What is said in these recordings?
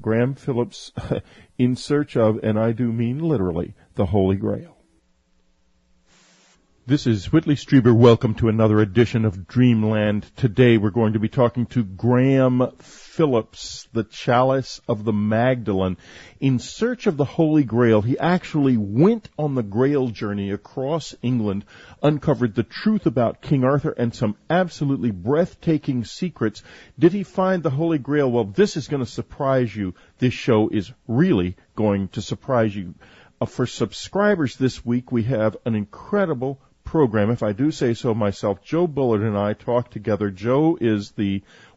Graham Phillips in search of, and I do mean literally, the Holy Grail. This is Whitley Strieber. Welcome to another edition of Dreamland. Today we're going to be talking to Graham Phillips, the Chalice of the Magdalene. In search of the Holy Grail, he actually went on the Grail journey across England, uncovered the truth about King Arthur and some absolutely breathtaking secrets. Did he find the Holy Grail? Well, this is going to surprise you. This show is really going to surprise you. For subscribers this week, we have an incredible program, if I do say so myself. Joe Bullard and I talked together. Joe is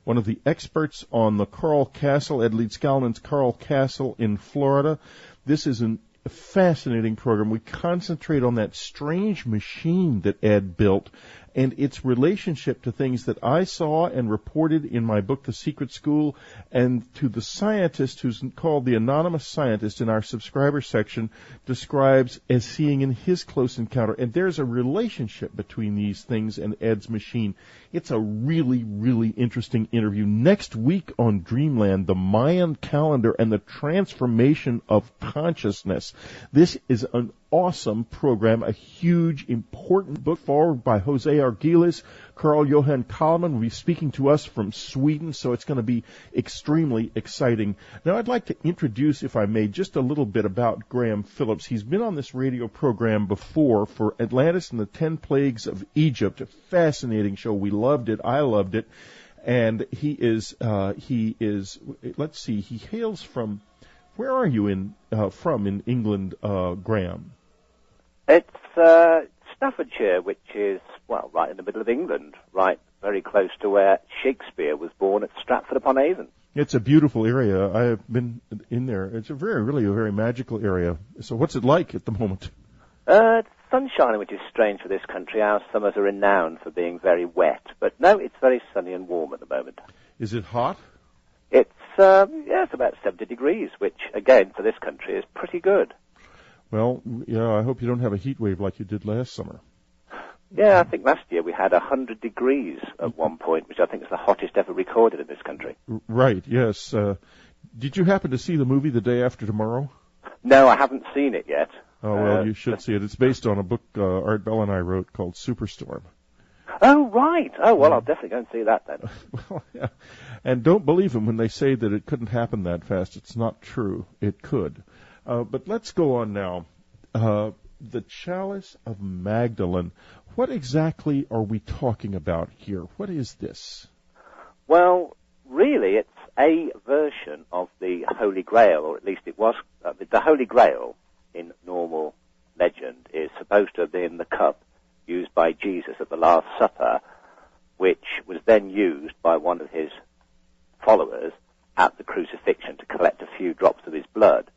one of the experts on the Coral Castle, Ed Leeds Scalman's Coral Castle in Florida. This is a fascinating program. We concentrate on that strange machine that Ed built and its relationship to things that I saw and reported in my book, The Secret School, and to the scientist who's called the Anonymous Scientist in our subscriber section describes as seeing in his close encounter. And there's a relationship between these things and Ed's machine. It's a really, really interesting interview. Next week on Dreamland, the Mayan calendar and the transformation of consciousness. This is an awesome program, a huge, important book forward by Jose Arguelles. Carl Johan Kallman will be speaking to us from Sweden, so it's going to be extremely exciting. Now, I'd like to introduce, if I may, just a little bit about Graham Phillips. He's been on this radio program before for Atlantis and the 10 Plagues of Egypt, a fascinating show. We loved it. I loved it. And he is, let's see, he hails from, where are you from in England, Graham? It's Staffordshire, which is, well, right in the middle of England, right very close to where Shakespeare was born at Stratford-upon-Avon. It's a beautiful area. I have been in there. It's really a very magical area. So what's it like at the moment? It's sunshine, which is strange for this country. Our summers are renowned for being very wet. But no, it's very sunny and warm at the moment. Is it hot? It's about 70 degrees, which, again, for this country is pretty good. Well, yeah, I hope you don't have a heat wave like you did last summer. Yeah, I think last year we had 100 degrees at one point, which I think is the hottest ever recorded in this country. Right, yes. Did you happen to see the movie The Day After Tomorrow? No, I haven't seen it yet. Oh, well, you should see it. It's based on a book Art Bell and I wrote called Superstorm. Oh, right. Oh, well, I'll definitely go and see that then. Well, yeah. And don't believe them when they say that it couldn't happen that fast. It's not true. It could. But let's go on now. The Chalice of Magdalene. What exactly are we talking about here? What is this? Well, really, it's a version of the Holy Grail, or at least it was. The Holy Grail, in normal legend, is supposed to have been the cup used by Jesus at the Last Supper, which was then used by one of his followers at the crucifixion to collect a few drops of his blood.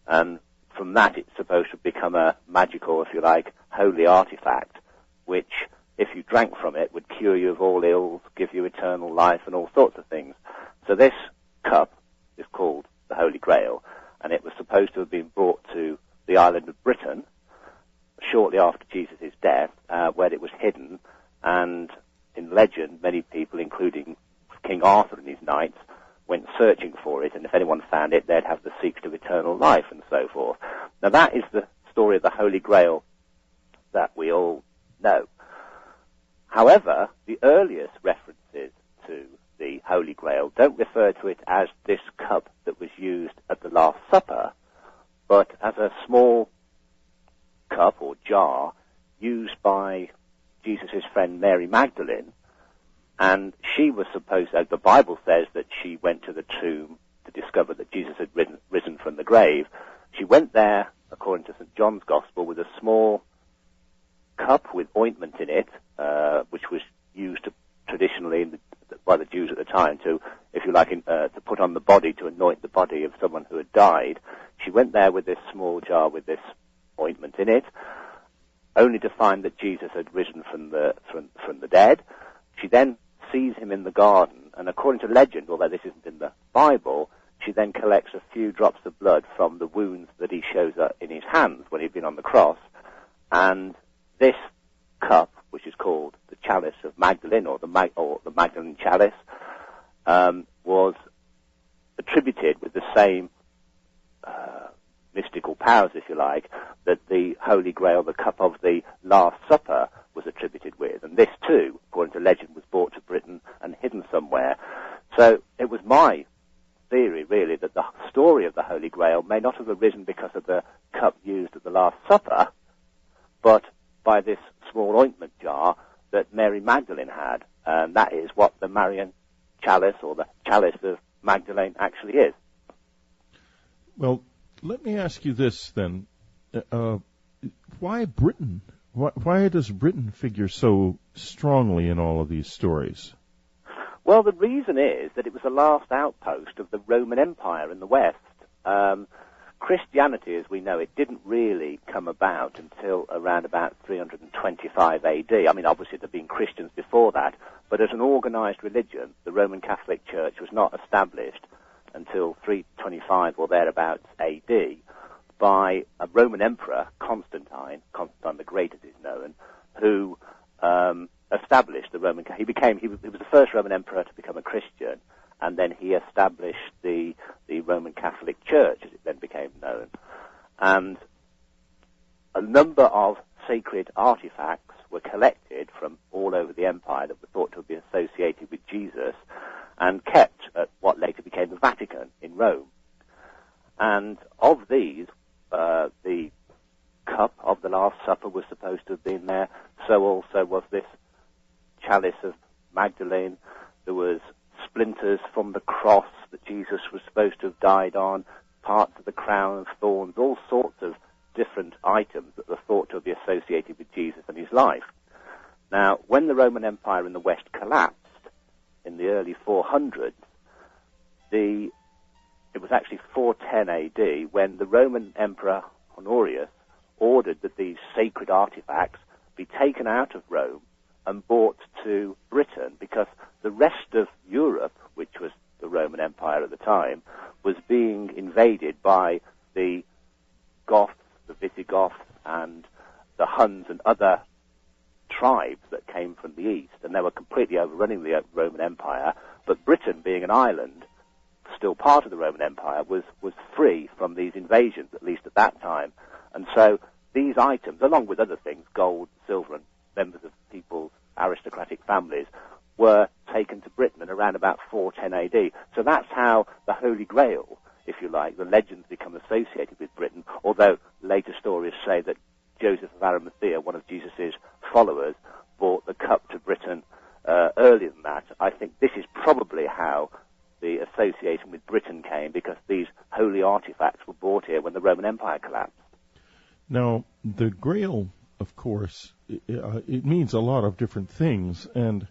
And from that, it's supposed to become a magical, if you like, holy artifact, which, if you drank from it, would cure you of all ills, give you eternal life, and all sorts of things. So this cup is called the Holy Grail, and it was supposed to have been brought to the island of Britain shortly after Jesus' death, where it was hidden, and in legend, many people, including King Arthur and his knights, went searching for it, and if anyone found it, they'd have the secret of eternal life, and so forth. Now, that is the story of the Holy Grail that we all know. However, the earliest references to the Holy Grail don't refer to it as this cup that was used at the Last Supper, but as a small cup or jar used by Jesus' friend Mary Magdalene. And she was supposed, as the Bible says, that she went to the tomb to discover that Jesus had risen from the grave. She went there, according to St. John's Gospel, with a small cup with ointment in it, which was used traditionally by the Jews at the time to, if you like, to put on the body, to anoint the body of someone who had died. She went there with this small jar with this ointment in it, only to find that Jesus had risen from the dead. She then sees him in the garden, and according to legend, although this isn't in the Bible, she then collects a few drops of blood from the wounds that he shows up in his hands when he'd been on the cross, and this cup, which is called the Chalice of Magdalene, or the Magdalene Chalice, was attributed with the same mystical powers, if you like, that the Holy Grail, the cup of the Last Supper, was attributed with. And this, too, according to legend, was brought to Britain and hidden somewhere. So it was my theory, really, that the story of the Holy Grail may not have arisen because of the cup used at the Last Supper, but by this small ointment jar that Mary Magdalene had. And that is what the Marian chalice, or the Chalice of Magdalene, actually is. Well, let me ask you this, then. Why Britain? Why does Britain figure so strongly in all of these stories? Well, the reason is that it was the last outpost of the Roman Empire in the West. Christianity, as we know it, didn't really come about until around about 325 AD. I mean, obviously there had been Christians before that, but as an organized religion, the Roman Catholic Church was not established until 325 or thereabouts AD by a Roman emperor, Constantine the Great as is known, who established the Roman. He was the first Roman emperor to become a Christian, and then he established the Roman Catholic Church, as it then became known. And a number of sacred artifacts were collected from all over the empire that were thought to have been associated with Jesus and kept at what later became the Vatican in Rome. And of these, the cup of the Last Supper was supposed to have been there. So also was this Chalice of Magdalene. There was splinters from the cross that Jesus was supposed to have died on, parts of the crown of thorns, all sorts of different items that were thought to be associated with Jesus and his life. Now, when the Roman Empire in the West collapsed in the early 400s, it was actually 410 AD when the Roman Emperor Honorius ordered that these sacred artifacts be taken out of Rome and brought to Britain, because the rest of Europe, which was the Roman Empire at the time, was being invaded by the Goths, the Visigoths, and the Huns and other tribes that came from the east, and they were completely overrunning the Roman Empire. But Britain, being an island, still part of the Roman Empire, was free from these invasions, at least at that time. And so these items, along with other things, gold, silver, and members of people's aristocratic families, were taken to Britain in around about 410 AD. So that's how the Holy Grail, if you like, the legends become associated with Britain, although later stories say that Joseph of Arimathea, one of Jesus' followers, brought the cup to Britain earlier than that. I think this is probably how the association with Britain came, because these holy artifacts were brought here when the Roman Empire collapsed. Now, the Grail, of course, it means a lot of different things. And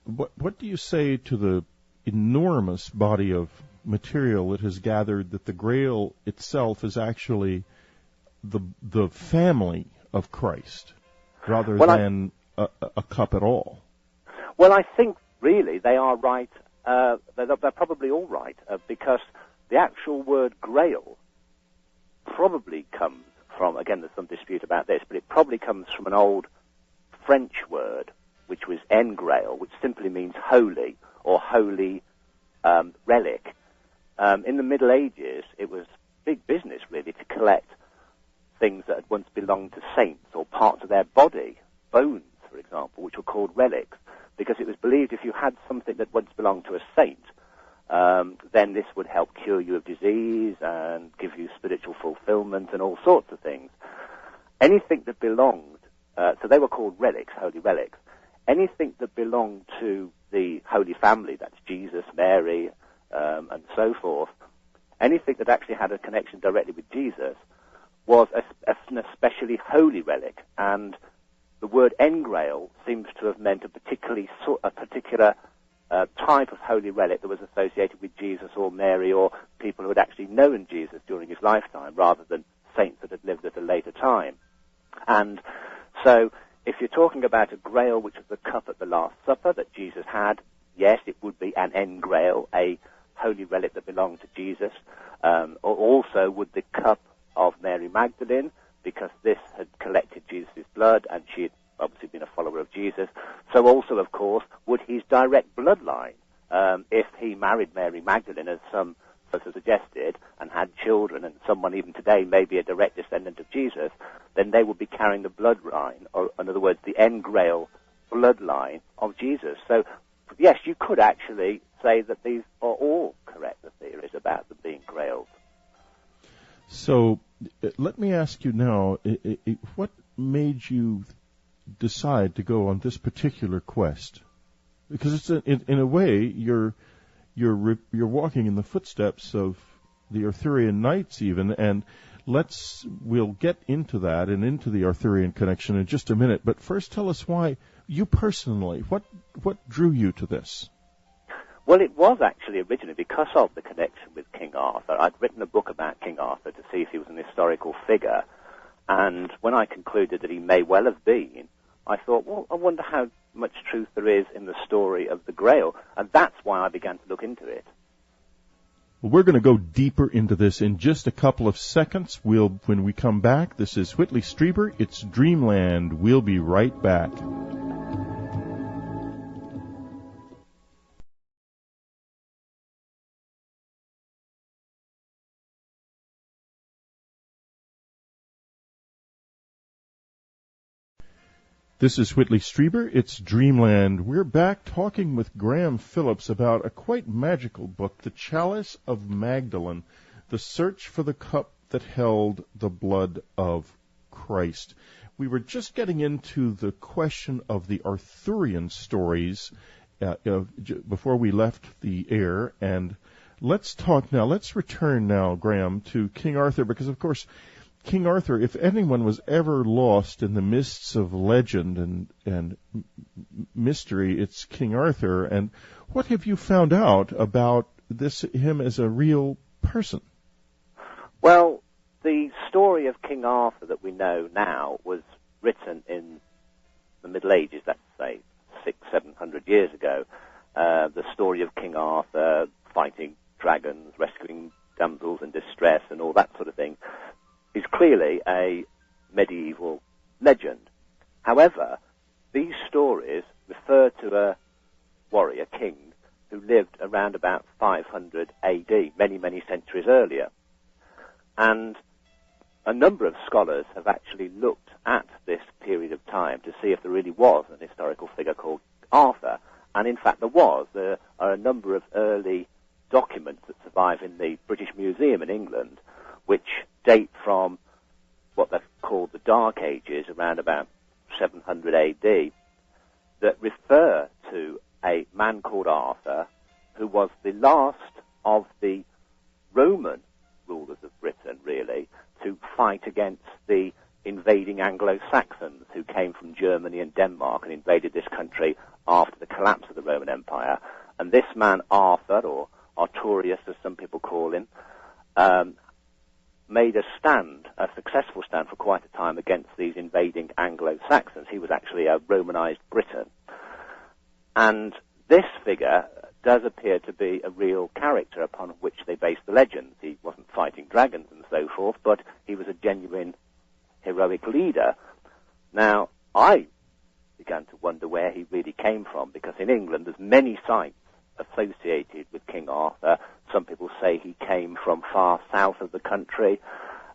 what do you say to the enormous body of material that has gathered that the Grail itself is actually the family of Christ rather than a cup at all? Well, I think really they are right. They're probably all right, because the actual word Grail probably comes from, again, there's some dispute about this, but it probably comes from an old French word, which was engrail, which simply means holy or holy relic. In the Middle Ages, it was big business, really, to collect things that had once belonged to saints or parts of their body, bones, for example, which were called relics, because it was believed if you had something that once belonged to a saint, then this would help cure you of disease and give you spiritual fulfillment and all sorts of things. Anything that belonged, so they were called relics, holy relics. Anything that belonged to the Holy Family, that's Jesus, Mary, and so forth, anything that actually had a connection directly with Jesus was an especially holy relic. And the word engrail seems to have meant a particular type of holy relic that was associated with Jesus or Mary or people who had actually known Jesus during his lifetime, rather than saints that had lived at a later time. And so if you're talking about a grail, which is the cup at the Last Supper that Jesus had, yes, it would be an engrail, a holy relic that belonged to Jesus. Or also would the cup of Mary Magdalene, because this had collected Jesus' blood and she had obviously been a follower of Jesus. So also, of course, would his direct bloodline, if he married Mary Magdalene, as some suggested, and had children, and someone even today may be a direct descendant of Jesus, then they would be carrying the bloodline, or in other words, the end Grail bloodline of Jesus. So, yes, you could actually say that these are all correct, the theories about them being Grails. So, let me ask you now, what made you decide to go on this particular quest? Because it's in a way, you're walking in the footsteps of the Arthurian Knights even, and we'll get into that and into the Arthurian connection in just a minute, but first tell us why, you personally, what drew you to this? Well, it was actually originally because of the connection with King Arthur. I'd written a book about King Arthur to see if he was an historical figure, and when I concluded that he may well have been, I thought, well, I wonder how much truth there is in the story of the Grail, and that's why I began to look into it. Well, we're going to go deeper into this in just a couple of seconds. When we come back, this is Whitley Strieber, it's Dreamland. We'll be right back. This is Whitley Strieber. It's Dreamland. We're back talking with Graham Phillips about a quite magical book, The Chalice of Magdalene, The Search for the Cup That Held the Blood of Christ. We were just getting into the question of the Arthurian stories before we left the air, and let's return now, Graham, to King Arthur, because, of course, King Arthur, if anyone was ever lost in the mists of legend and mystery, it's King Arthur. And what have you found out about him as a real person? Well, the story of King Arthur that we know now was written in the Middle Ages, let's say 600-700 years ago. The story of King Arthur fighting dragons, rescuing damsels in distress, and all that sort of thing, is clearly a medieval legend. However, these stories refer to a warrior king who lived around about 500 AD, many, many centuries earlier. And a number of scholars have actually looked at this period of time to see if there really was an historical figure called Arthur. And in fact there was. There are a number of early documents that survive in the British Museum in England, which date from what they've called the Dark Ages, around about 700 AD, that refer to a man called Arthur, who was the last of the Roman rulers of Britain, really, to fight against the invading Anglo-Saxons who came from Germany and Denmark and invaded this country after the collapse of the Roman Empire. And this man, Arthur, or Arturius as some people call him, made a successful stand for quite a time against these invading Anglo-Saxons. He was actually a Romanized Briton. And this figure does appear to be a real character upon which they base the legends. He wasn't fighting dragons and so forth, but he was a genuine heroic leader. Now, I began to wonder where he really came from, because in England there's many sites associated with King Arthur. Some people say he came from far south of the country.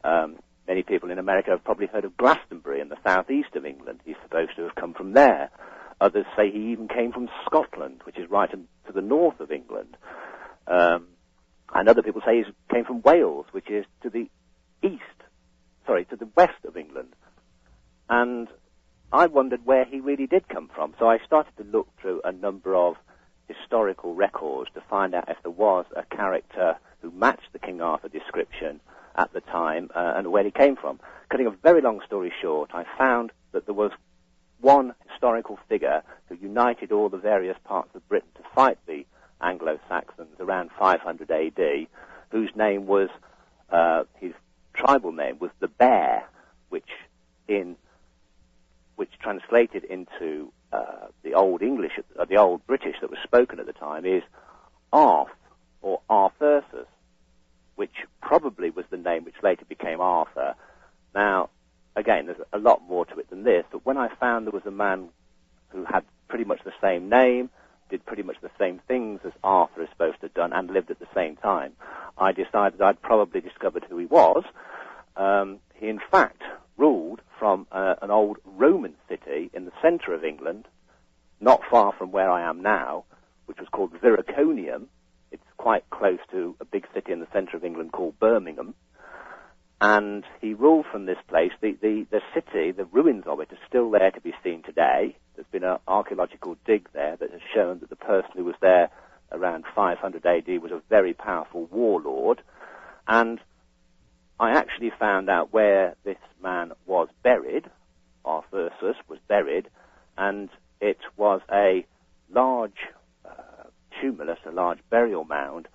Many people in America have probably heard of Glastonbury in the southeast of England. He's supposed to have come from there. Others say he even came from Scotland, which is right to the north of England. And other people say he came from Wales, which is to the west of England. And I wondered where he really did come from. So I started to look through a number of historical records to find out if there was a character who matched the King Arthur description at the time and where he came from. Cutting a very long story short, I found that there was one historical figure who united all the various parts of Britain to fight the Anglo-Saxons around 500 AD, whose name was, his tribal name was the Bear, which translated into the Old English, the Old British that was spoken at the time, is Arth, or Arthursus, which probably was the name which later became Arthur. Now, again, there's a lot more to it than this, but when I found there was a man who had pretty much the same name, did pretty much the same things as Arthur is supposed to have done and lived at the same time, I decided I'd probably discovered who he was. He, in fact, ruled from an old Roman city in the centre of England, not far from where I am now, which was called Viraconium. It's quite close to a big city in the centre of England called Birmingham. And he ruled from this place. The city, the ruins of it, are still there to be seen today. There's been an archaeological dig there that has shown that the person who was there around 500 AD was a very powerful warlord. And I actually found out where this man was buried, Arthursus was buried, and it was a large tumulus, a large burial mound,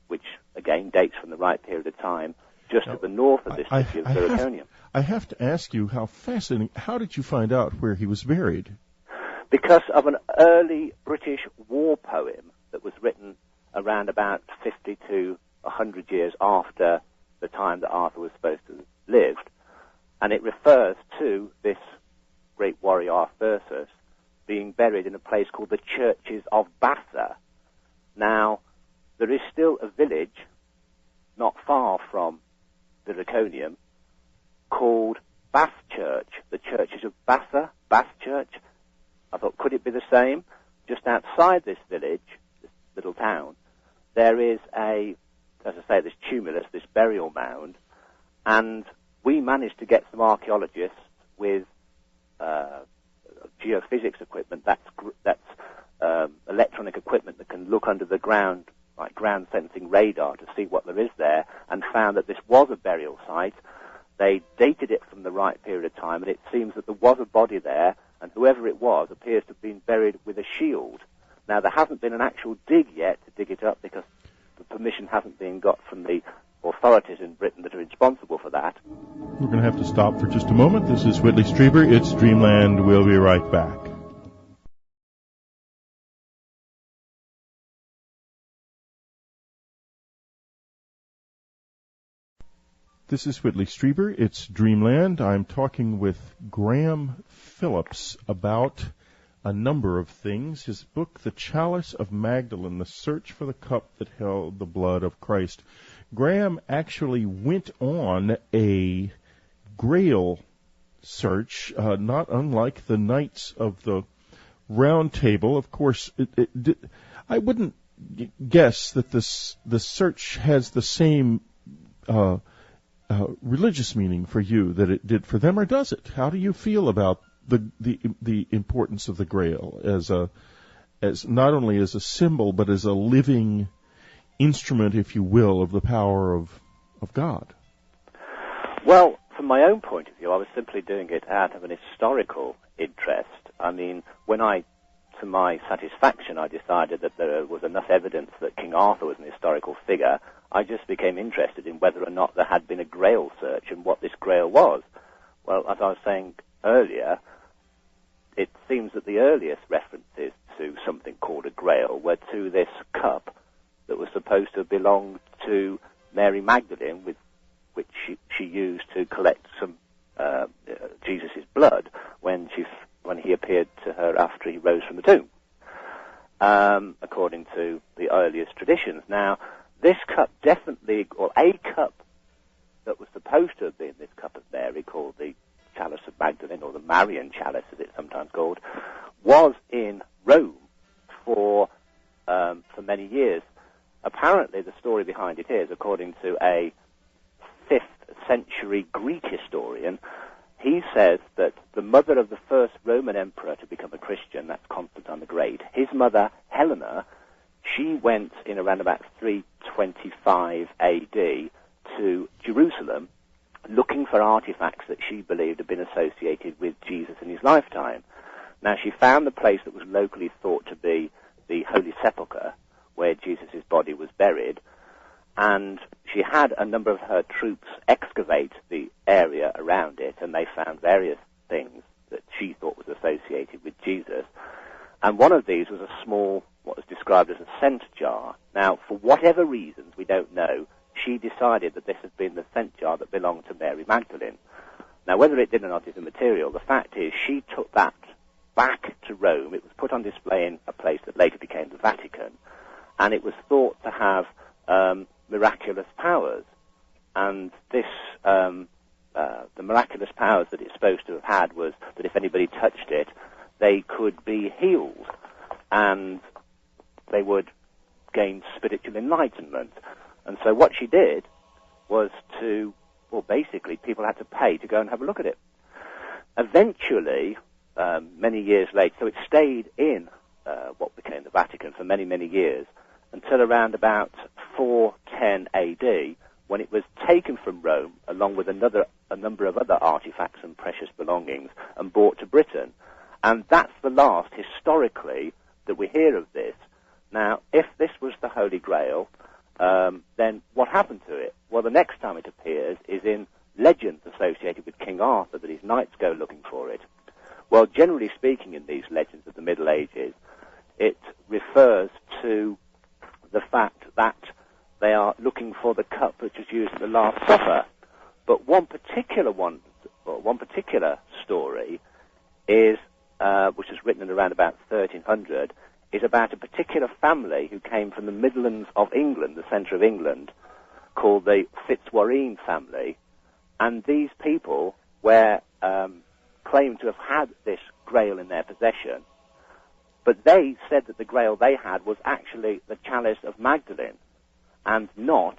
which again dates from the right period of time, just to the north of this city of Viraconium. I have to ask you, how fascinating, how did you find out where he was buried? Because of an early British war poem that was written around about 50 to 100 years after the time that Arthur was supposed to have lived, and it refers to this great warrior Arthursus being buried in a place called the Churches of Bassa. Now, there is still a village not far from Viraconium called Bass Church, the Churches of Bassa, Bass Church. I thought, could it be the same? Just outside this village, this little town, there is as I say, this tumulus, this burial mound, and we managed to get some archaeologists with geophysics equipment, that's electronic equipment that can look under the ground, like ground sensing radar, to see what there is there, and found that this was a burial site. They dated it from the right period of time, and it seems that there was a body there, and whoever it was appears to have been buried with a shield. Now, there hasn't been an actual dig yet to dig it up because the permission hasn't been got from the authorities in Britain that are responsible for that. We're going to have to stop for just a moment. This is Whitley Strieber. It's Dreamland. We'll be right back. This is Whitley Strieber. It's Dreamland. I'm talking with Graham Phillips about a number of things. His book, The Chalice of Magdalene, The Search for the Cup That Held the Blood of Christ. Graham actually went on a Grail search, not unlike the Knights of the Round Table. Of course, I wouldn't guess that the search has the same religious meaning for you that it did for them, or does it? How do you feel about the importance of the Grail as not only as a symbol but as a living instrument, if you will, of the power of God? Well, from my own point of view, I was simply doing it out of an historical interest. I mean, to my satisfaction, I decided that there was enough evidence that King Arthur was an historical figure. I just became interested in whether or not there had been a Grail search and what this Grail was. Well, as I was saying earlier, it seems that the earliest references to something called a Grail were to this cup that was supposed to have belonged to Mary Magdalene, which she used to collect some Jesus' blood when he appeared to her after he rose from the tomb, according to the earliest traditions. Now, this cup definitely, or a cup that was supposed to have been this cup of Mary, called the Chalice of Magdalene, or the Marian Chalice, as it's sometimes called, was in Rome for many years. Apparently, the story behind it is, according to a 5th century Greek historian, he says that the mother of the first Roman emperor to become a Christian, that's Constantine the Great, his mother, Helena, she went in around about 325 AD to Jerusalem looking for artifacts that she believed had been associated with Jesus in his lifetime. Now, she found the place that was locally thought to be the Holy Sepulchre, where Jesus' body was buried, and she had a number of her troops excavate the area around it, and they found various things that she thought was associated with Jesus. And one of these was a small, what was described as a scent jar. Now, for whatever reasons, we don't know, she decided that this had been the scent jar that belonged to Mary Magdalene. Now, whether it did or not is immaterial. The fact is, she took that back to Rome. It was put on display in a place that later became the Vatican, and it was thought to have miraculous powers. And this, the miraculous powers that it's supposed to have had was that if anybody touched it, they could be healed, and they would gain spiritual enlightenment. And so what she did was basically people had to pay to go and have a look at it. Eventually, many years later, so it stayed in what became the Vatican for many, many years, until around about 410 AD, when it was taken from Rome, along with a number of other artifacts and precious belongings, and brought to Britain. And that's the last, historically, that we hear of this. Now, if this was the Holy Grail, then what happened to it? Well, the next time it appears is in legends associated with King Arthur, that his knights go looking for it. Well, generally speaking, in these legends of the Middle Ages, it refers to the fact that they are looking for the cup which was used at the Last Supper. But one particular story is, which was written in around about 1300, is about a particular family who came from the Midlands of England, the centre of England, called the Fitzwareen family. And these people were claimed to have had this Grail in their possession, but they said that the Grail they had was actually the Chalice of Magdalene, and not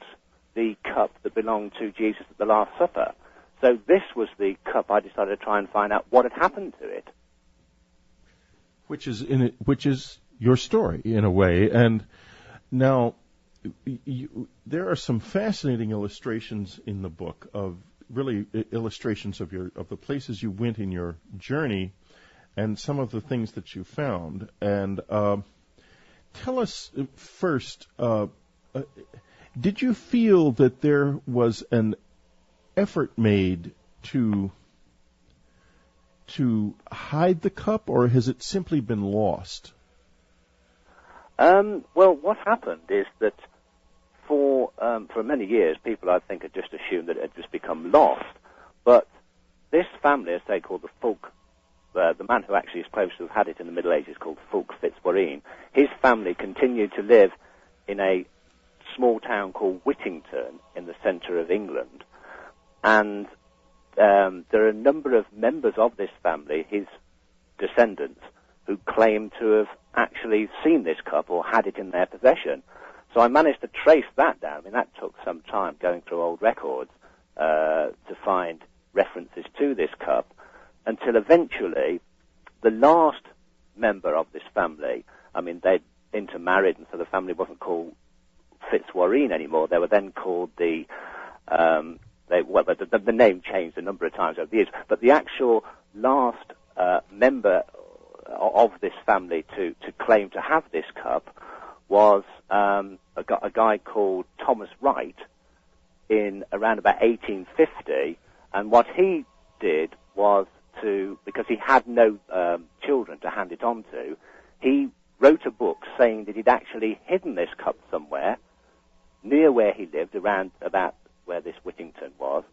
the cup that belonged to Jesus at the Last Supper. So this was the cup I decided to try and find out what had happened to it. Which is your story, in a way. And now, there are some fascinating illustrations in the book, of really illustrations of the places you went in your journey and some of the things that you found. And tell us first, did you feel that there was an effort made to hide the cup, or has it simply been lost? Well, what happened is that for many years, people, I think, had just assumed that it had just become lost. But this family, as they call the Fulk, the man who actually is supposed to have had it in the Middle Ages, called Fulk Fitzwareen, his family continued to live in a small town called Whittington in the centre of England. And there are a number of members of this family, his descendants, who claim to have actually seen this cup or had it in their possession. So I managed to trace that down. I mean, that took some time, going through old records to find references to this cup, until eventually the last member of this family, I mean, they'd intermarried, and so the family wasn't called Fitzwareen anymore. They were then called the name changed a number of times over the years, but the actual last member of this family to claim to have this cup was a guy called Thomas Wright in around about 1850, and what he did was because he had no children to hand it on to, he wrote a book saying that he'd actually hidden this cup somewhere near where he lived, around about where this Whittington was,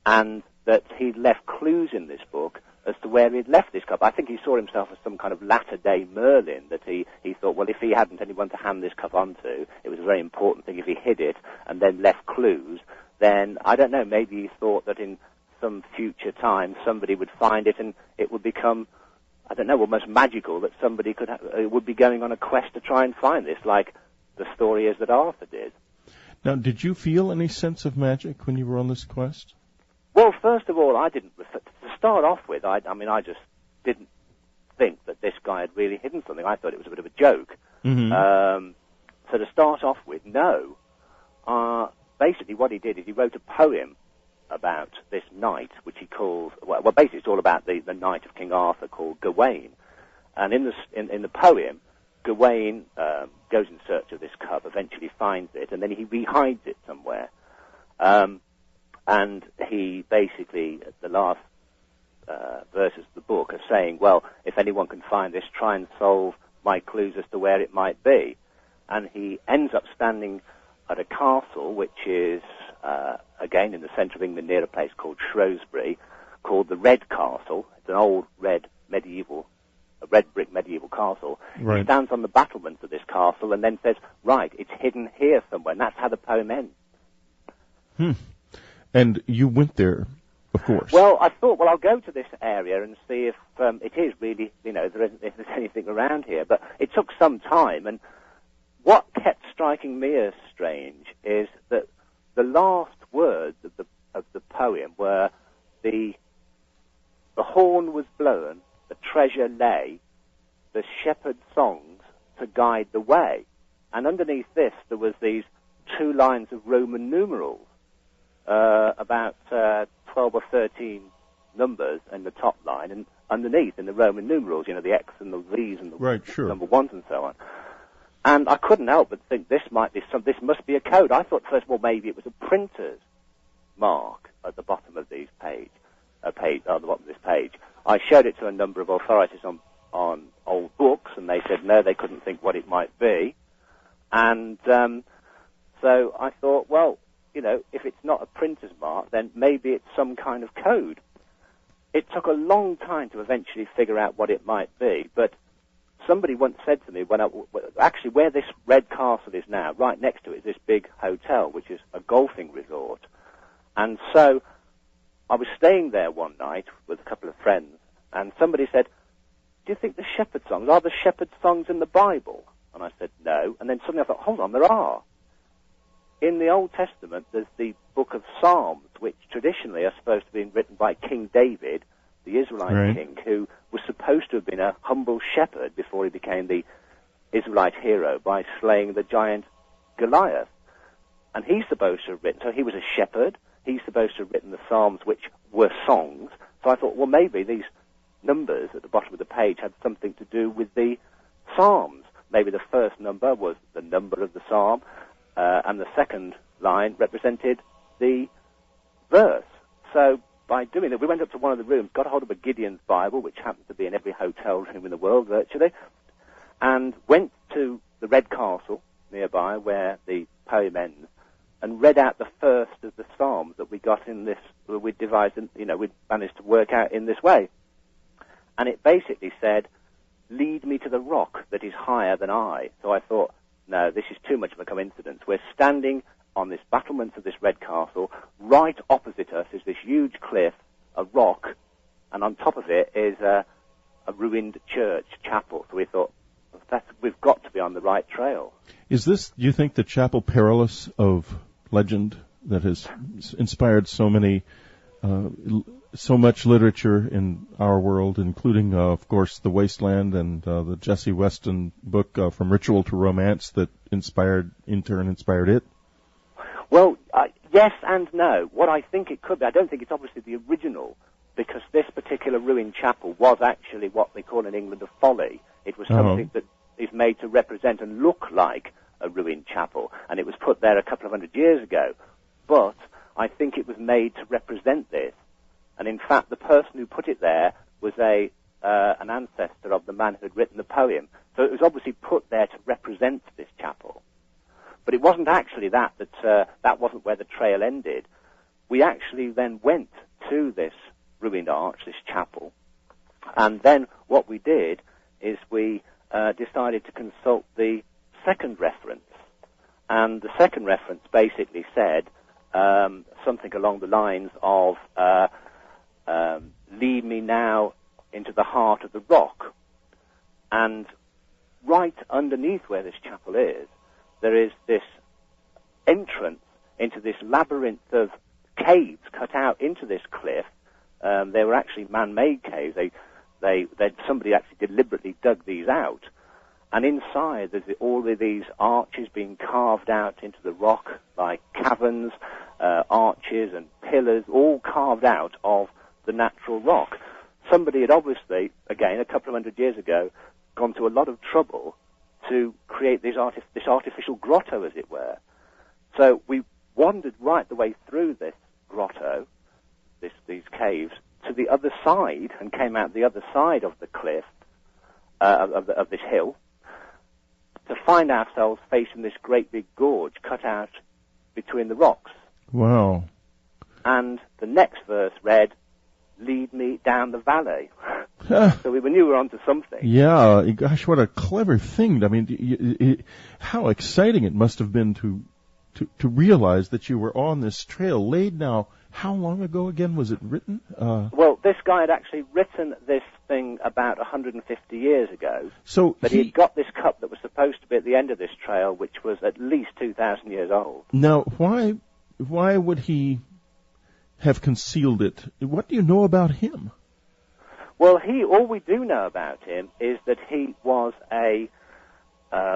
and that he'd left clues in this book as to where he'd left this cup. I think he saw himself as some kind of latter-day Merlin, that he thought, well, if he hadn't anyone to hand this cup onto, it was a very important thing if he hid it and then left clues, then, I don't know, maybe he thought that in some future time somebody would find it and it would become, I don't know, almost magical, that somebody would be going on a quest to try and find this, like the story is that Arthur did. Now, did you feel any sense of magic when you were on this quest? Well, first of all, I didn't. To start off with, I just didn't think that this guy had really hidden something. I thought it was a bit of a joke. Mm-hmm. So to start off with, no. Basically, what he did is he wrote a poem about this knight, which he calls, well, basically it's all about the knight of King Arthur called Gawain. And in the poem, Gawain goes in search of this cup, eventually finds it, and then he rehides it somewhere. And he basically, the last verses of the book are saying, well, if anyone can find this, try and solve my clues as to where it might be. And he ends up standing at a castle, which is, again, in the centre of England, near a place called Shrewsbury, called the Red Castle. It's an old red medieval red brick medieval castle. Right. He stands on the battlements of this castle and then says, right, it's hidden here somewhere, and that's how the poem ends. And you went there, of course. Well, I thought, I'll go to this area and see if it is really, if there's anything around here. But it took some time, and what kept striking me as strange is that the last words of the poem were the horn was blown, the treasure lay, the shepherd's songs to guide the way. And underneath this, there was these 2 lines of Roman numerals, about 12 or 13 numbers in the top line, and underneath in the Roman numerals, the X and the V's and the number ones and so on. And I couldn't help but think this must be a code. I thought first, maybe it was a printer's mark at the bottom of these the bottom of this page. I showed it to a number of authorities on old books, and they said no, they couldn't think what it might be. And so I thought, if it's not a printer's mark, then maybe it's some kind of code. It took a long time to eventually figure out what it might be, but somebody once said to me, actually where this red castle is now, right next to it is this big hotel, which is a golfing resort. And so I was staying there one night with a couple of friends, and somebody said, do you think the shepherd songs, are the shepherd songs in the Bible? And I said, no. And then suddenly I thought, hold on, there are. In the Old Testament, there's the book of Psalms, which traditionally are supposed to have been written by King David, the Israelite king, who was supposed to have been a humble shepherd before he became the Israelite hero by slaying the giant Goliath. And he's supposed to have written, so he was a shepherd, he's supposed to have written the Psalms, which were songs. So I thought, maybe these numbers at the bottom of the page had something to do with the Psalms. Maybe the first number was the number of the Psalm, and the second line represented the verse. So by doing that, we went up to one of the rooms, got a hold of a Gideon's Bible, which happens to be in every hotel room in the world virtually, and went to the Red Castle nearby where the poem ends, and read out the first of the Psalms that we got in this, we'd devised, we'd managed to work out in this way. And it basically said, lead me to the rock that is higher than I. So I thought, no, this is too much of a coincidence. We're standing on this battlements of this red castle. Right opposite us is this huge cliff, a rock, and on top of it is a ruined church, chapel. So we thought, we've got to be on the right trail. Is this, do you think, the Chapel Perilous of legend that has inspired so much literature in our world, including, of course, The Wasteland and the Jesse Weston book, From Ritual to Romance, that in turn inspired it? Well, yes and no. What I think it could be, I don't think it's obviously the original, because this particular ruined chapel was actually what they call in England a folly. It was something that is made to represent and look like a ruined chapel, and it was put there a couple of 100 years ago. But I think it was made to represent this. And in fact, the person who put it there was an ancestor of the man who had written the poem. So it was obviously put there to represent this chapel. But it wasn't actually that wasn't where the trail ended. We actually then went to this ruined arch, this chapel, and then what we did is we decided to consult the second reference. And the second reference basically said something along the lines of, lead me now into the heart of the rock. And right underneath where this chapel is, there is this entrance into this labyrinth of caves cut out into this cliff. They were actually man-made caves. Somebody actually deliberately dug these out. And inside, there's all of these arches being carved out into the rock, like caverns, arches and pillars, all carved out of the natural rock. Somebody had obviously, again, a couple of 100 years ago, gone to a lot of trouble to create this artificial grotto, as it were. So we wandered right the way through this grotto, these caves, to the other side, and came out the other side of the cliff, of this hill, to find ourselves facing this great big gorge cut out between the rocks. Wow. And the next verse read, lead me down the valley. So we knew we were onto something. Yeah, gosh, what a clever thing. I mean, how exciting it must have been to realize that you were on this trail laid now. How long ago again was it written? Well, this guy had actually written this thing about 150 years ago. But he'd got this cup that was supposed to be at the end of this trail, which was at least 2,000 years old. Now, why would he have concealed it? What do you know about him? Well, all we do know about him is that he was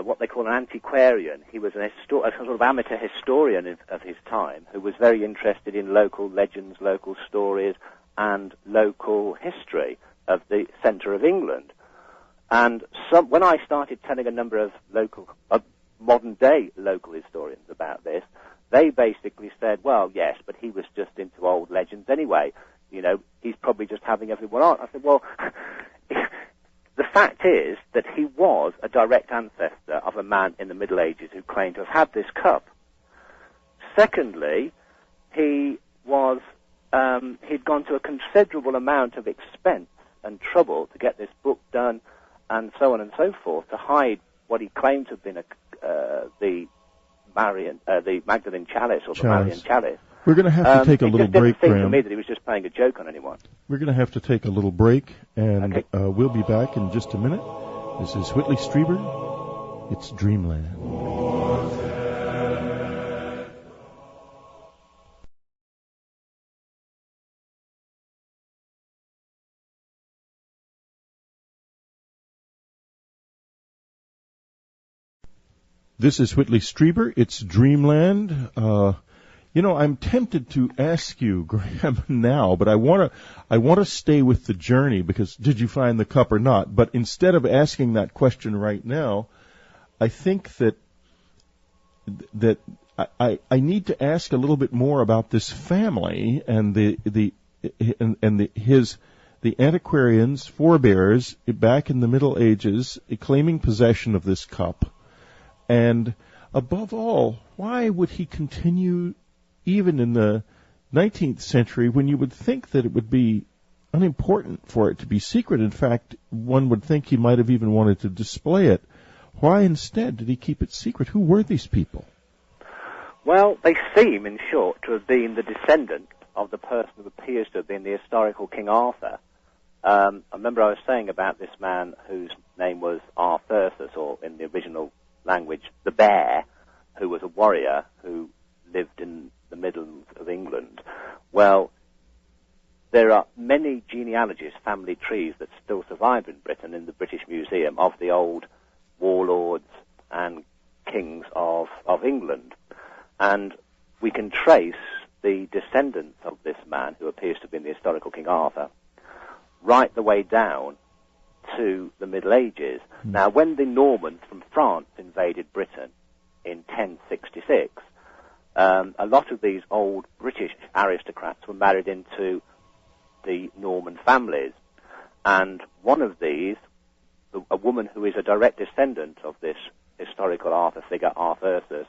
what they call an antiquarian. He was a sort of amateur historian of his time who was very interested in local legends, local stories, and local history of the centre of England. And when I started telling a number of modern-day local historians about this, they basically said, well, yes, but he was just into old legends anyway. You know, he's probably just having everyone on. I said, well, the fact is that he was a direct ancestor of a man in the Middle Ages who claimed to have had this cup. Secondly, he'd gone to a considerable amount of expense and trouble to get this book done and so on and so forth to hide what he claimed to have been the Magdalene Chalice or the Marian Chalice. We're going to have to take a little break, Graham. It Graham. to me that he was just playing a joke on anyone. We're going to have to take a little break, and okay. We'll be back in just a minute. This is Whitley Strieber. It's Dreamland. This is Whitley Strieber. It's Dreamland. I'm tempted to ask you, Graham, now, but I want to stay with the journey because did you find the cup or not? But instead of asking that question right now, I think that I need to ask a little bit more about this family and the antiquarians' forebears back in the Middle Ages claiming possession of this cup. And above all, why would he continue even in the 19th century when you would think that it would be unimportant for it to be secret? In fact, one would think he might have even wanted to display it. Why instead did he keep it secret? Who were these people? Well, they seem, in short, to have been the descendant of the person who appears to have been the historical King Arthur. I remember I was saying about this man whose name was Arthursus, or in the original language, the Bear, who was a warrior who lived in the Midlands of England. Well, there are many genealogies, family trees, that still survive in Britain in the British Museum of the old warlords and kings of England. And we can trace the descendants of this man, who appears to have been the historical King Arthur, right the way down to the Middle Ages. Now, when the Normans from France invaded Britain in 1066, a lot of these old British aristocrats were married into the Norman families. And one of these, a woman who is a direct descendant of this historical Arthur figure, Arthursus,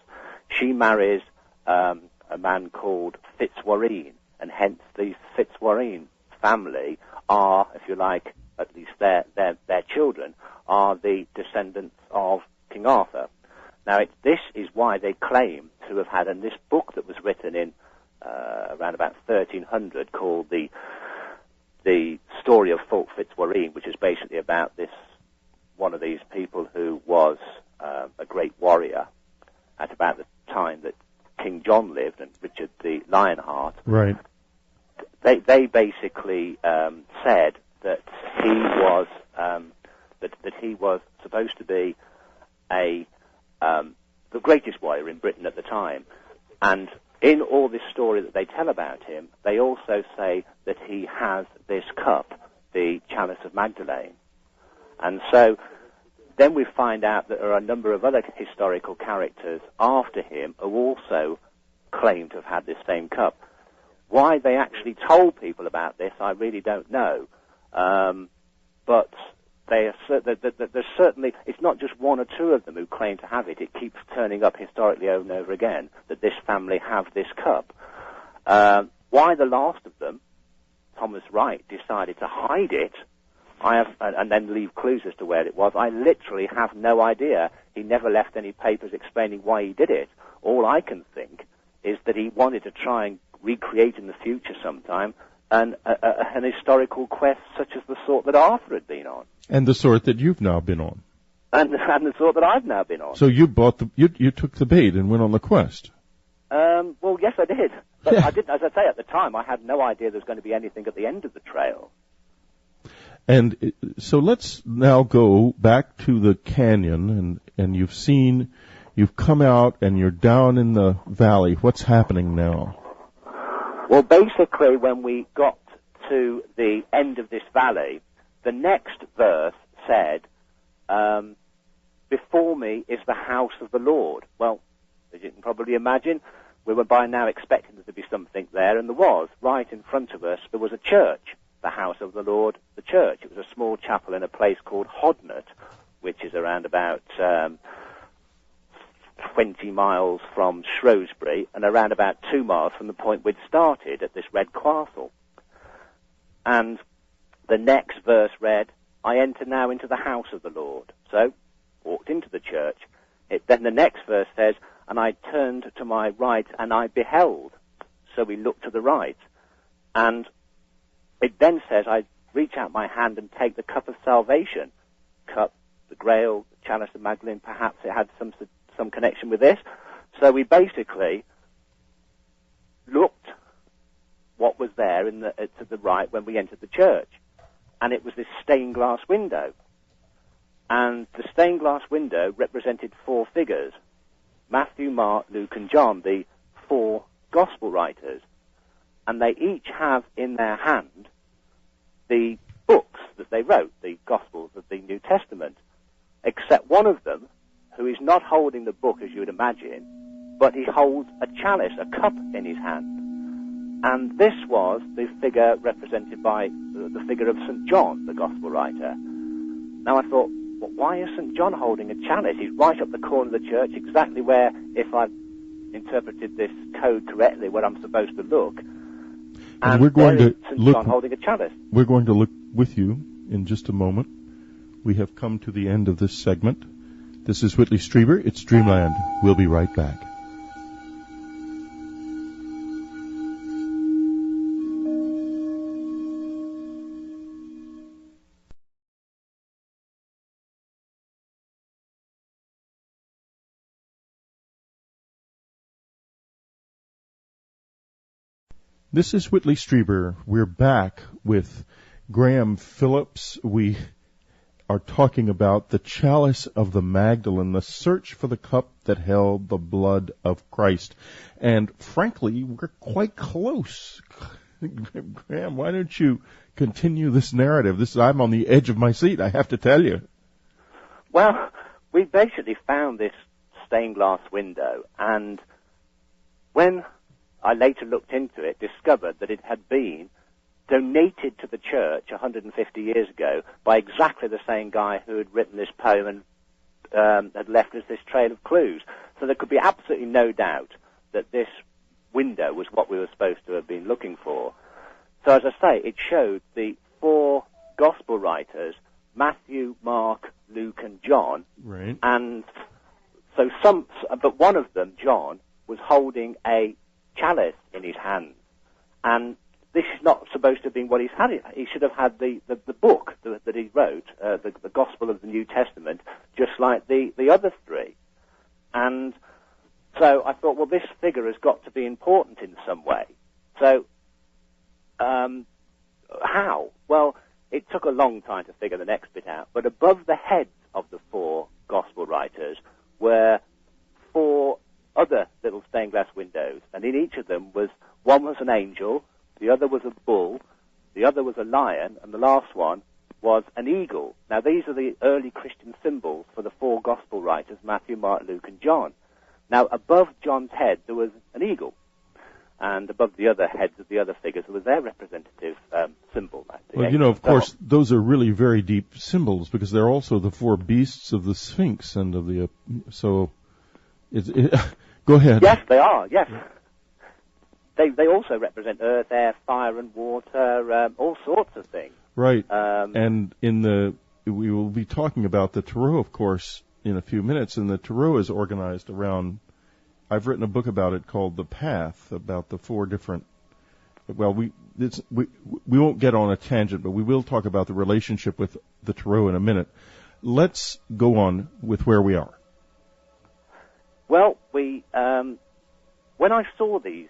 she marries a man called Fitzwareen, and hence the Fitzwareen family are, if you like, at least their children, are the descendants of King Arthur. Now, this is why they claim to have had, in this book that was written in around about 1300 called the Story of Fulk Fitzwareen, which is basically about one of these people who was a great warrior at about the time that King John lived, and Richard the Lionheart. Right. They basically said that he was that he was supposed to be the greatest warrior in Britain at the time. And in all this story that they tell about him, they also say that he has this cup, the Chalice of Magdalene. And so then we find out that there are a number of other historical characters after him who also claim to have had this same cup. Why they actually told people about this, I really don't know. But there's certainly, it's not just one or two of them who claim to have it. It keeps turning up historically over and over again that this family have this cup. Why the last of them, Thomas Wright, decided to hide it, and then leave clues as to where it was. I literally have no idea. He never left any papers explaining why he did it. All I can think is that he wanted to try and recreate in the future sometime an historical quest such as the sort that Arthur had been on. And the sort that you've now been on. And the sort that I've now been on. So you took the bait and went on the quest. Well, yes, I did. But I didn't, as I say, at the time, I had no idea there was going to be anything at the end of the trail. And so let's now go back to the canyon, and you've come out and you're down in the valley. What's happening now? Well, basically, when we got to the end of this valley, the next verse said, before me is the house of the Lord. Well, as you can probably imagine, we were by now expecting there to be something there, and there was. Right in front of us, there was a church, the house of the Lord, the church. It was a small chapel in a place called Hodnett, which is around about 20 miles from Shrewsbury and around about 2 miles from the point we'd started at this red castle. And the next verse read, I enter now into the house of the Lord. So, walked into the church. Then the next verse says, and I turned to my right and I beheld. So we looked to the right. And it then says, I reach out my hand and take the cup of salvation. Cup, the Grail, the Chalice of Magdalene, perhaps it had some connection with this. So we basically looked what was there to the right when we entered the church. And it was this stained glass window. And the stained glass window represented 4 figures: Matthew, Mark, Luke, and John, the 4 gospel writers. And they each have in their hand the books that they wrote, the Gospels of the New Testament, except one of them, who is not holding the book as you would imagine, but he holds a chalice, a cup in his hand. And this was the figure represented by the figure of St. John, the Gospel writer. Now I thought, well, why is St. John holding a chalice? He's right up the corner of the church, exactly where, if I've interpreted this code correctly, where I'm supposed to look. And we're going to St. look. John holding a chalice. We're going to look with you in just a moment. We have come to the end of this segment. This is Whitley Strieber. It's Dreamland. We'll be right back. This is Whitley Strieber. We're back with Graham Phillips. We are talking about the Chalice of the Magdalene, the search for the cup that held the blood of Christ. And frankly, we're quite close. Graham, why don't you continue this narrative? I'm on the edge of my seat, I have to tell you. Well, we basically found this stained glass window, and when I later looked into it, discovered that it had been donated to the church 150 years ago by exactly the same guy who had written this poem and had left us this trail of clues. So there could be absolutely no doubt that this window was what we were supposed to have been looking for. So as I say, it showed the 4 gospel writers, Matthew, Mark, Luke, and John. Right. And so but one of them, John, was holding a chalice in his hand, and this is not supposed to have been what he's had. He should have had the book that he wrote, the Gospel of the New Testament, just like the other 3. And so I thought, well, this figure has got to be important in some way. So how? Well, it took a long time to figure the next bit out, but above the heads of the 4 gospel writers were 4 other little stained glass windows, and in each of them one was an angel, the other was a bull, the other was a lion, and the last one was an eagle. Now these are the early Christian symbols for the 4 gospel writers, Matthew, Mark, Luke, and John. Now above John's head there was an eagle, and above the other heads of the other figures there was their representative symbol. Well, of course, those are really very deep symbols, because they're also the 4 beasts of the Sphinx and of the Go ahead. Yes, they are, yes. They also represent earth, air, fire, and water, all sorts of things. Right. And we will be talking about the Tarot, of course, in a few minutes. And the Tarot is organized around. I've written a book about it called The Path, about the 4 different. Well, we won't get on a tangent, but we will talk about the relationship with the Tarot in a minute. Let's go on with where we are. Well, when I saw these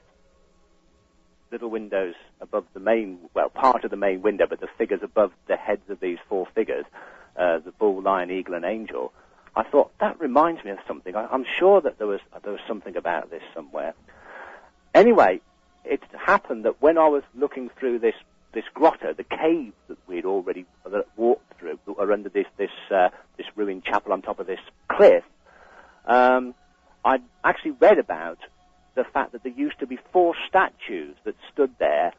little windows above the main, well, part of the main window, but the figures above the heads of these 4 figures, the bull, lion, eagle, and angel, I thought, that reminds me of something. I'm sure that there was something about this somewhere. Anyway, it happened that when I was looking through this grotto, the cave that we'd already walked through, that were under this ruined chapel on top of this cliff, I'd actually read about the fact that there used to be 4 statues that stood there,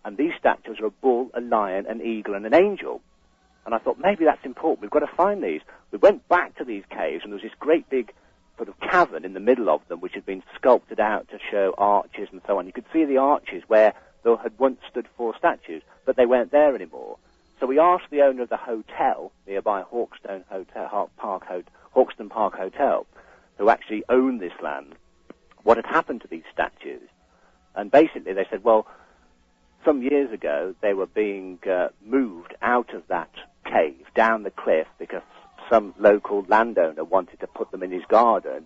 and these statues are a bull, a lion, an eagle, and an angel. And I thought, maybe that's important. We've got to find these. We went back to these caves, and there was this great big sort of cavern in the middle of them, which had been sculpted out to show arches and so on. You could see the arches where there had once stood 4 statues, but they weren't there anymore. So we asked the owner of the hotel nearby, Hawkston Park Hotel, who actually owned this land, what had happened to these statues. And basically they said, well, some years ago they were being moved out of that cave, down the cliff, because some local landowner wanted to put them in his garden.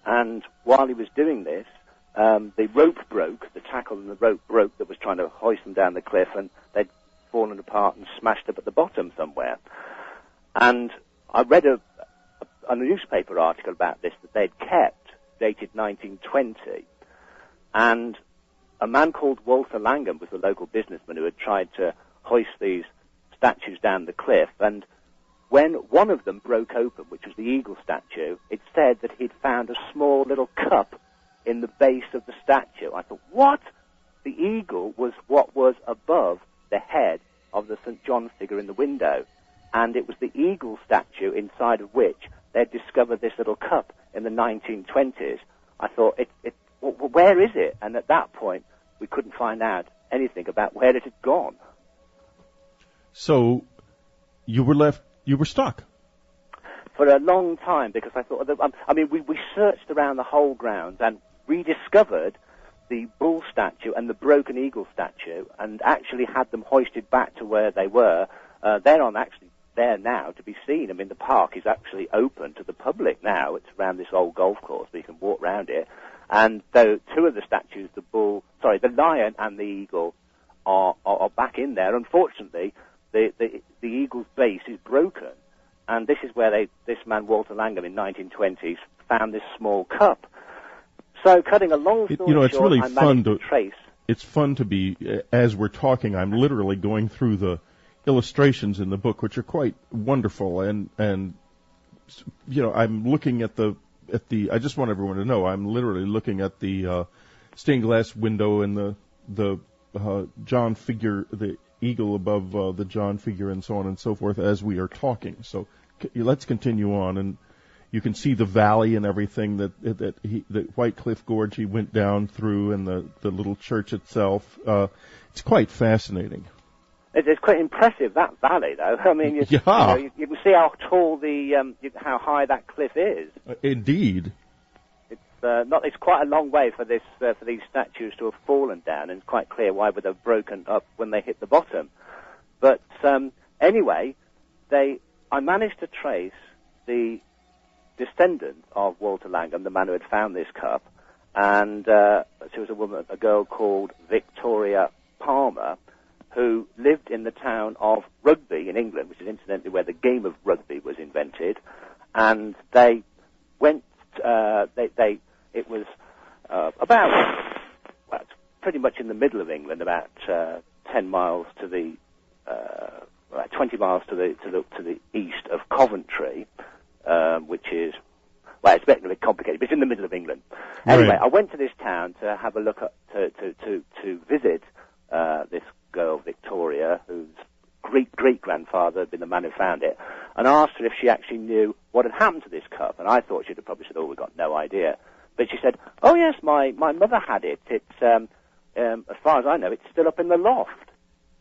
And while he was doing this, the rope broke, the tackle and the rope broke that was trying to hoist them down the cliff, and they'd fallen apart and smashed up at the bottom somewhere. And I read a newspaper article about this that they'd kept, dated 1920, and a man called Walter Langham was the local businessman who had tried to hoist these statues down the cliff, and when one of them broke open, which was the eagle statue, it said that he'd found a small little cup in the base of the statue. I thought, what? The eagle was what was above the head of the St. John figure in the window, and it was the eagle statue inside of which they'd discovered this little cup in the 1920s. I thought, where is it? And at that point, we couldn't find out anything about where it had gone. So you were stuck. For a long time, because I thought, we searched around the whole grounds and rediscovered the bull statue and the broken eagle statue, and actually had them hoisted back to where they were. They're actually there now to be seen. I mean, the park is actually open to the public now. It's around this old golf course, but you can walk around it. And though 2 of the statues, the lion and the eagle, are back in there. Unfortunately, the eagle's base is broken, and this is where this man Walter Langham in 1920s found this small cup. So, cutting a long story it's short, really I fun managed to trace. It's fun to be, as we're talking, I'm literally going through the illustrations in the book, which are quite wonderful, and I'm looking at the. I just want everyone to know I'm literally looking at the stained glass window and the John figure, the eagle above the John figure, and so on and so forth as we are talking. So let's continue on, and you can see the valley and everything the White Cliff Gorge he went down through, and the little church itself. It's quite fascinating. It's quite impressive, that valley, though. I mean, you can see how tall how high that cliff is. Indeed. It's quite a long way for these statues to have fallen down, and it's quite clear why they're broken up when they hit the bottom. But anyway, I managed to trace the descendant of Walter Langham, the man who had found this cup, and she was a girl called Victoria Palmer, who lived in the town of Rugby in England, which is incidentally where the game of rugby was invented. And they went, it was it's pretty much in the middle of England, about 10 miles to the, 20 miles to the east of Coventry, which is, it's a bit complicated, but it's in the middle of England. Anyway, right. I went to this town to have a look at, to visit this girl, Victoria, whose great-grandfather had been the man who found it, and asked her if she actually knew what had happened to this cup. And I thought she'd have probably said, we've got no idea. But she said, oh, yes, my mother had it. It's, as far as I know, it's still up in the loft,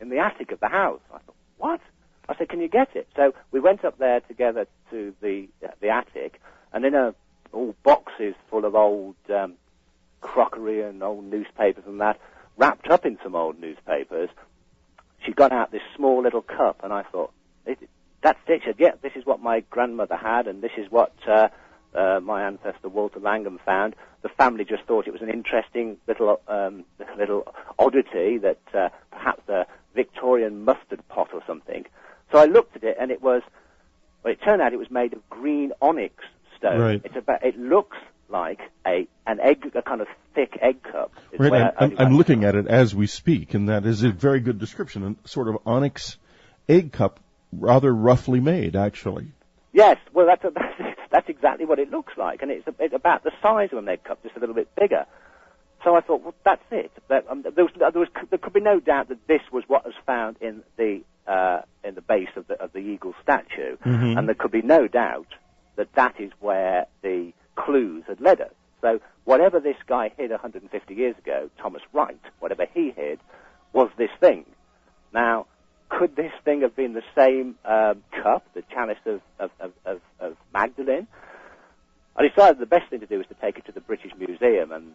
in the attic of the house. I thought, what? I said, can you get it? So we went up there together to the attic, and in all boxes full of old crockery and old newspapers and that, wrapped up in some old newspapers, she got out this small little cup, and I thought, that's it. She said, yeah, this is what my grandmother had, and this is what my ancestor Walter Langham found. The family just thought it was an interesting little oddity that perhaps a Victorian mustard pot or something. So I looked at it, and it turned out it was made of green onyx stone. Right. It looks like an egg, a kind of thick egg cup. Right, I'm looking at it as we speak, and that is a very good description. A sort of onyx egg cup, rather roughly made, actually. Yes, well, that's exactly what it looks like, and it's about the size of an egg cup, just a little bit bigger. So I thought, well, that's it. There could be no doubt that this was what was found in the base of the eagle statue, mm-hmm. and there could be no doubt that is where the clues had led us. So whatever this guy hid 150 years ago, Thomas Wright, whatever he hid, was this thing. Now, could this thing have been the same cup, the Chalice of Magdalene? I decided the best thing to do was to take it to the British Museum, and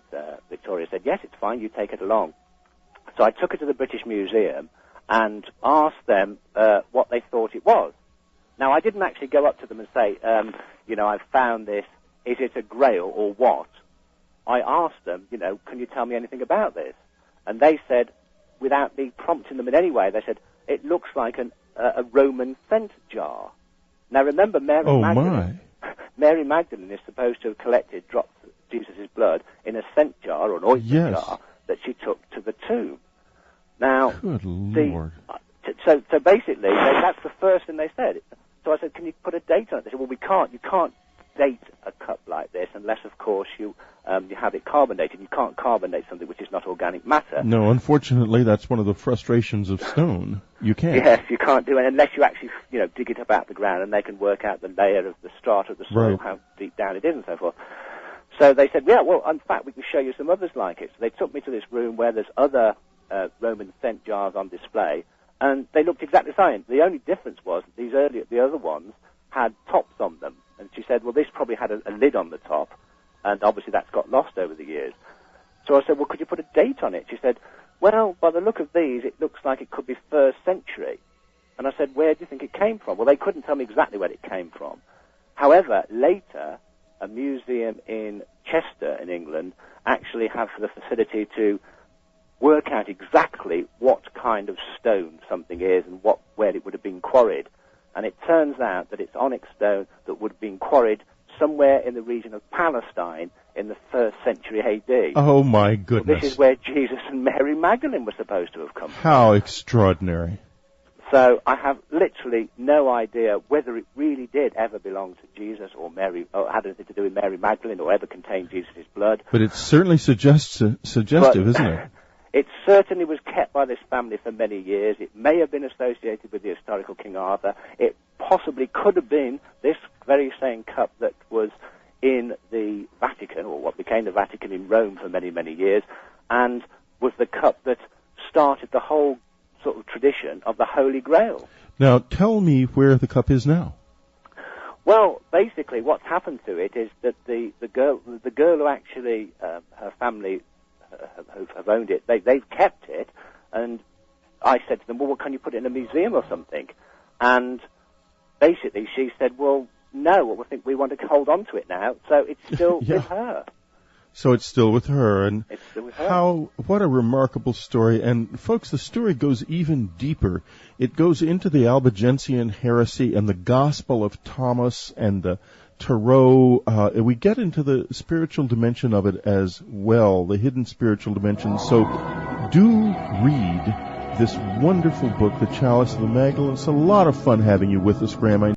Victoria said, yes, it's fine, you take it along. So I took it to the British Museum and asked them what they thought it was. Now, I didn't actually go up to them and say, I've found this, is it a Grail or what? I asked them, can you tell me anything about this? And they said, without me prompting them in any way, they said, it looks like a Roman scent jar. Now, remember, Mary Magdalene is supposed to have collected drops of Jesus' blood in a scent jar or an ointment jar that she took to the tomb. Now, good Lord. So basically, that's the first thing they said. So I said, can you put a date on it? They said, well, we can't. You can't date a cup like this unless, of course, you have it carbonated. You can't carbonate something which is not organic matter. No, unfortunately, that's one of the frustrations of stone. You can't. Yes, you can't do it unless you actually, dig it up out the ground, and they can work out the layer of the strata of the soil, right. how deep down it is, and so forth. So they said, yeah, well, in fact, we can show you some others like it. So they took me to this room where there's other Roman scent jars on display, and they looked exactly the same. The only difference was that the other ones had tops on them. And she said, well, this probably had a lid on the top, and obviously that's got lost over the years. So I said, well, could you put a date on it? She said, well, by the look of these, it looks like it could be 1st century. And I said, where do you think it came from? Well, they couldn't tell me exactly where it came from. However, later, a museum in Chester in England actually have the facility to work out exactly what kind of stone something is and where it would have been quarried. And it turns out that it's onyx stone that would have been quarried somewhere in the region of Palestine in the 1st century A.D. Oh, my goodness. Well, this is where Jesus and Mary Magdalene were supposed to have come from. How extraordinary. So I have literally no idea whether it really did ever belong to Jesus or Mary, or had anything to do with Mary Magdalene, or ever contained Jesus' blood. But it certainly suggestive, isn't it? It certainly was kept by this family for many years. It may have been associated with the historical King Arthur. It possibly could have been this very same cup that was in the Vatican, or what became the Vatican in Rome for many, many years, and was the cup that started the whole sort of tradition of the Holy Grail. Now, tell me where the cup is now. Well, basically, what's happened to it is that the girl who actually, her family have owned it, they've kept it, and I said to them, well, can you put it in a museum or something? And basically she said, well, no, we want to hold on to it now, so it's still with her. So it's still with her, and it's still with her. What a remarkable story. And folks, the story goes even deeper. It goes into the Albigensian heresy and the Gospel of Thomas and the Tarot. We get into the spiritual dimension of it as well, the hidden spiritual dimension. So do read this wonderful book, The Chalice of Magdalene. It's a lot of fun having you with us, Graham.